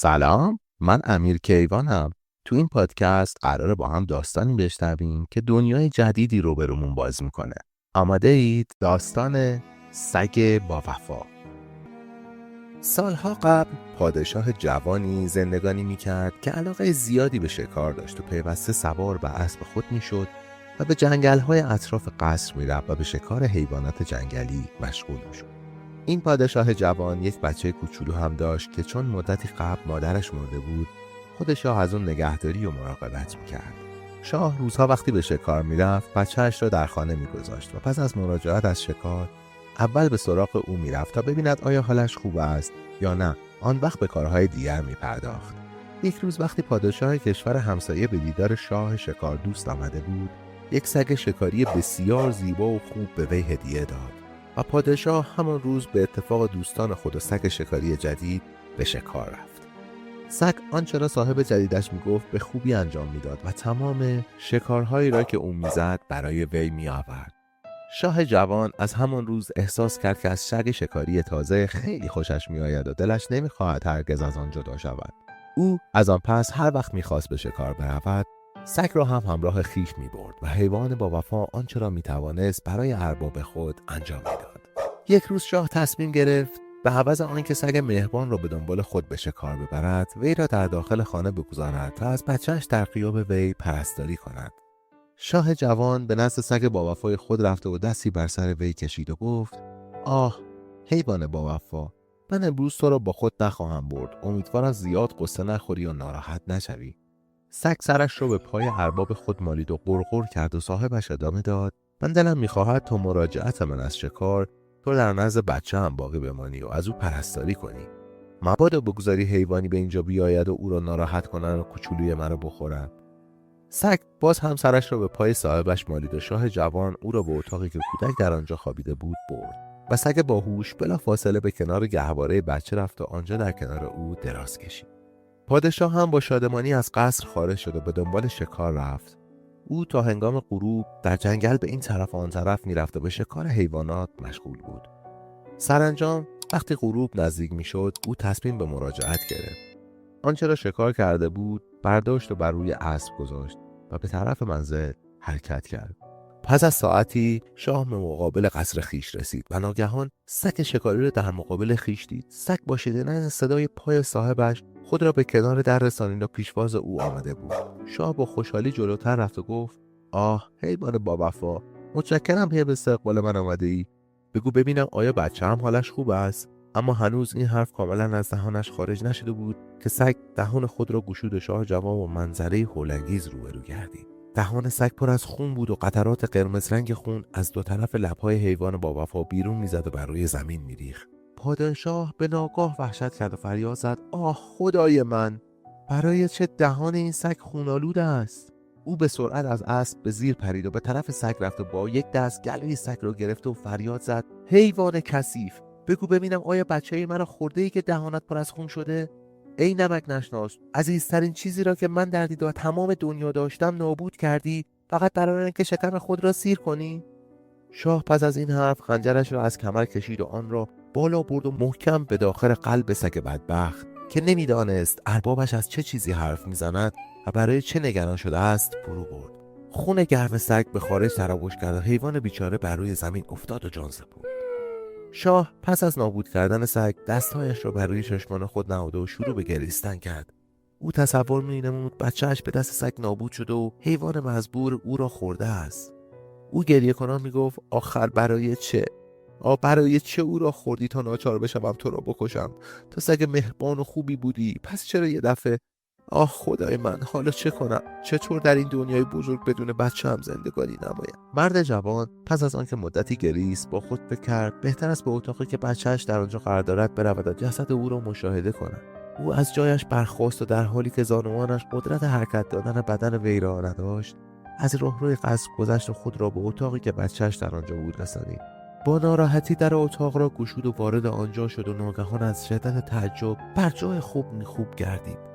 سلام، من امیر کیوانم. تو این پادکست قراره با هم داستانی بشنویم که دنیای جدیدی رو برامون باز میکنه. آماده اید؟ داستان سگ با وفا. سالها قبل پادشاه جوانی زندگانی میکرد که علاقه زیادی به شکار داشت و پیوسته سوار به اسب خود میشد و به جنگل‌های اطراف قصر میرفت و به شکار حیوانات جنگلی مشغول میشد. این پادشاه جوان یک بچه کوچولو هم داشت که چون مدتی قبل مادرش مرده بود، خود شاه از اون نگهداری و مراقبت میکرد. شاه روزها وقتی به شکار میرفت بچه‌اش را در خانه میگذاشت و پس از مراجعت از شکار اول به سراغ او میرفت تا ببیند آیا حالش خوب است یا نه. آن وقت به کارهای دیگر میپرداخت. یک روز وقتی پادشاه کشور همسایه به دیدار شاه شکار دوست آمده بود، یک سگ شکاری بسیار زیبا و خوب به وی هدیه داد و پادشاه همان روز به اتفاق دوستان خود و سگ شکاری جدید به شکار رفت. سگ آنچه را صاحب جدیدش میگفت به خوبی انجام میداد و تمام شکارهایی را که او میزد برای وی میآورد. شاه جوان از همان روز احساس کرد که از سگ شکاری تازه خیلی خوشش میآید و دلش نمیخواهد هرگز از آن جدا شود. او از آن پس هر وقت میخواست به شکار برود، سگ را هم همراه خویش میبرد و حیوان با وفا آنچه را میتوانست برای ارباب خود انجام میداد. یک روز شاه تصمیم گرفت به عوض آنکه سگ مهربان را به دنبال خود به شکار ببرد، وی را در داخل خانه بگذارد تا از بچه‌اش در غیاب وی پرستاری کند. شاه جوان به نزد سگ با وفای خود رفت و دستی بر سر وی کشید و گفت: آه حیوان با وفا، من امروز تو را با خود نخواهم برد. امیدوارم زیاد قصه نخوری و ناراحت نشوی. سگ سرش رو به پای ارباب خود مالید و غرغر کرد و صاحبش ادامه داد: من دلم میخواهد تا مراجعت من از شکار تو در نزد بچه هم باقی بمانی و از او پرستاری کنی. مبادا بگذاری حیوانی به اینجا بیاید و او را ناراحت کنن و کوچولوی مرا بخورد. سگ باز هم سرش را به پای صاحبش مالید و شاه جوان او را به اتاقی که کودک در آنجا خوابیده بود برد و سگ باهوش بلافاصله به کنار گهواره بچه رفت و آنجا در کنار او دراز کشید. پادشاه هم با شادمانی از قصر خارج شد و به دنبال شکار رفت. او تا هنگام غروب در جنگل به این طرف و آن طرف میرفت و به شکار حیوانات مشغول بود. سرانجام وقتی غروب نزدیک میشد، او تصمیم به مراجعت گرفت. آنچه را شکار کرده بود برداشت و بر روی اسب گذاشت و به طرف منزل حرکت کرد. پس از ساعتی شاه به مقابل قصر خیش رسید و ناگهان سگ شکاری را در مقابل خیش دید. سگ با شنیدن صدای پای صاحبش خود را به کنار در رسانید و پیشواز او آمده بود. شاه با خوشحالی جلوتر رفت و گفت: آه حیوان با وفا، متشکرم که به استقبال من آمده ای. بگو ببینم آیا بچه هم حالش خوب است؟ اما هنوز این حرف کاملا از دهانش خارج نشده بود که سگ دهان خود را گشود و شاه جوان با منظره هولانگیز روبرو گردید. دهان سگ پر از خون بود و قطرات قرمز رنگ خون از دو طرف لب‌های حیوان با وفا بیرون می‌زد و بر روی زمین می‌ریخت. پادشاه به ناگاه وحشت کرد و فریاد زد: آه خدای من، برای چه دهان این سگ خونالود است؟ او به سرعت از اسب به زیر پرید و به طرف سگ رفت و با یک دست گلوی سگ را گرفت و فریاد زد: حیوان کثیف، بگو ببینم آیا بچه مرا خورده ای که دهانت پر از خون شده؟ ای نمک نشناس، عزیزترین چیزی را که من در دیدار تمام دنیا داشتم نابود کردی فقط برای اینکه شکم خود را سیر کنی؟ شاه پس از این حرف خنجرش را از کمر کشید و آن را بالا برد و محکم به داخل قلب سگ بدبخت که نمیدانست اربابش از چه چیزی حرف میزند و برای چه نگران شده است فرو برد. خون گرم سگ به خارج تراوش کرد و حیوان بیچاره بر روی زمین افتاد و جان سپرد. شاه پس از نابود کردن سگ دستهایش را بر روی چشمان خود نهاد و شروع به گریستن کرد. او تصور می‌نمود بچه‌اش به دست سگ نابود شده و حیوان مزبور او را خورده است. او گریه کنان میگفت: آخر برای چه؟ برای چه او را خوردی تا ناچار بشوم تو را بکشم؟ تو سگ مهربان و خوبی بودی، پس چرا یه دفعه؟ آه خدای من، حالا چه کنم؟ چطور در این دنیای بزرگ بدون بچه هم زندگانی نمایم؟ مرد جوان پس از آنکه مدتی گریست با خود فکر کرد بهتر است به اتاقی که بچه‌اش در آنجا قرار دارد برود و جسد او را مشاهده کند. او از جایش برخاست و در حالی که زانوانش قدرت حرکت دادن بدن وی را نداشت، از راهروی قصر گذشت و خود را به اتاقی که بچه‌اش در آنجا بود رسانید. با ناراحتی در اتاق را گشود و وارد آنجا شد و ناگهان از شدت تعجب بر جای خوب گردید.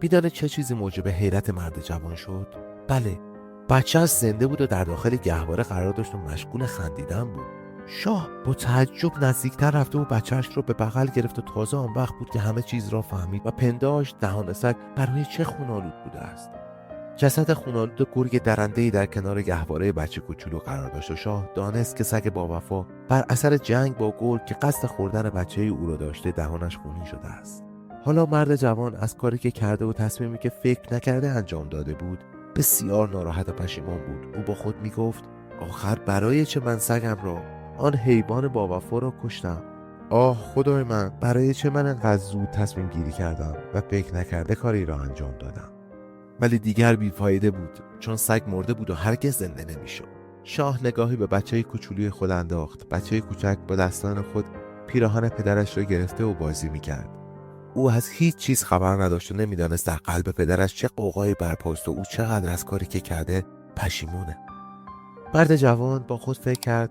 می‌دانید چه چیزی موجب حیرت مرد جوان شد؟ بله، بچه‌اش زنده بود و در داخل گهواره قرار داشت و مشغول خندیدن بود. شاه با تعجب نزدیکتر رفته و بچهش رو به بغل گرفت و تازه آن وقت بود که همه چیز را فهمید و پنداشت دهان سگ برای چه خون‌آلود بوده است. جسد خون‌آلود گرگ درنده‌ای در کنار گهواره بچه کوچولو قرار داشت و شاه دانست که سگ با وفا بر اثر جنگ با گرگ که قصد خوردن بچه او را داشته دهانش خونین شده است. حالا مرد جوان از کاری که کرده و تصمیمی که فکر نکرده انجام داده بود بسیار ناراحت و پشیمان بود. او با خود میگفت آخر برای چه من سگم را، آن حیوان با وفا را کشتم؟ آه خدای من، برای چه من انقدر زود تصمیم گیری کردم و فکر نکرده کاری را انجام دادم؟ ولی دیگر بیفایده بود، چون سگ مرده بود و هرگز زنده نمیشد. شاه نگاهی به بچه کوچولوی خود انداخت. بچه کوچک با دستان خود پیراهن پدرش را گرفته و بازی میکرد. او از هیچ چیز خبر نداشت و نمیدانست در قلب پدرش چه قوقایی برپاست و او چقدر از کاری که کرده پشیمونه. مرد جوان با خود فکر کرد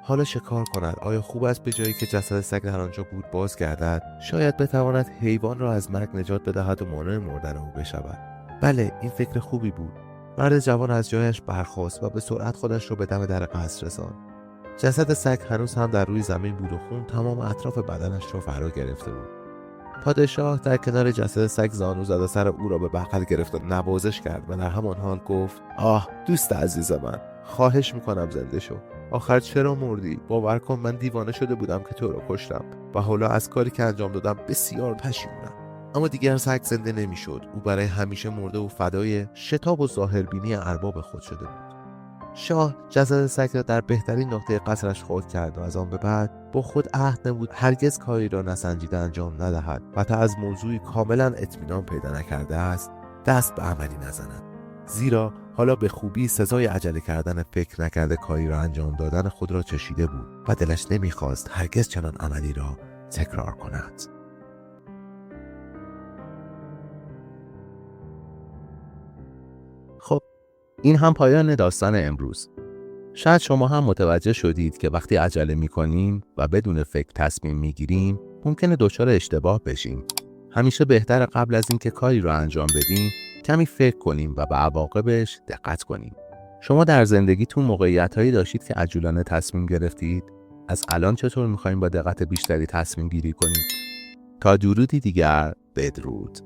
حالا شکار کند. آیا خوب است به جایی که جسد سگ در آنجا بود بازگردد؟ شاید بتواند حیوان را از مرگ نجات بدهد و مانع مردن او بشود. بله، این فکر خوبی بود. مرد جوان از جایش برخاست و به سرعت خودش را به دم در قصر رساند. جسد سگ هنوز هم در روی زمین بود و خون تمام اطراف بدنش را فرا گرفته بود. پادشاه در کنار جسد سگ زانو زد و سر او را به بغل گرفت و نوازش کرد و در همان حال گفت آه دوست عزیز من، خواهش میکنم زنده شو. آخر چرا مردی؟ باور کن من دیوانه شده بودم که تو را کشتم و حالا از کاری که انجام دادم بسیار پشیمونم. اما دیگر سگ زنده نمیشد. او برای همیشه مرده و فدای شتاب و ظاهربینی ارباب خود شده بود. شاه جسد سگ را در بهترین نقطه قصرش خود کرد و از آن به بعد با خود عهد نمود هرگز کاری را نسنجیده انجام ندهد و تا از موضوعی کاملا اطمینان پیدا نکرده است دست به عملی نزند، زیرا حالا به خوبی سزای عجله کردن فکر نکرده کاری را انجام دادن خود را چشیده بود و دلش نمیخواست هرگز چنان عملی را تکرار کند. خب این هم پایان داستان امروز. شاید شما هم متوجه شدید که وقتی عجله می‌کنیم و بدون فکر تصمیم می‌گیریم ممکنه دچار اشتباه بشیم. همیشه بهتره قبل از اینکه کاری رو انجام بدیم کمی فکر کنیم و به عواقبش دقت کنیم. شما در زندگیتون موقعیت‌هایی داشتید که عجولانه تصمیم گرفتید؟ از الان چطور می‌خوایم با دقت بیشتری تصمیم گیری کنید؟ تا درودی دیگر، بدرود.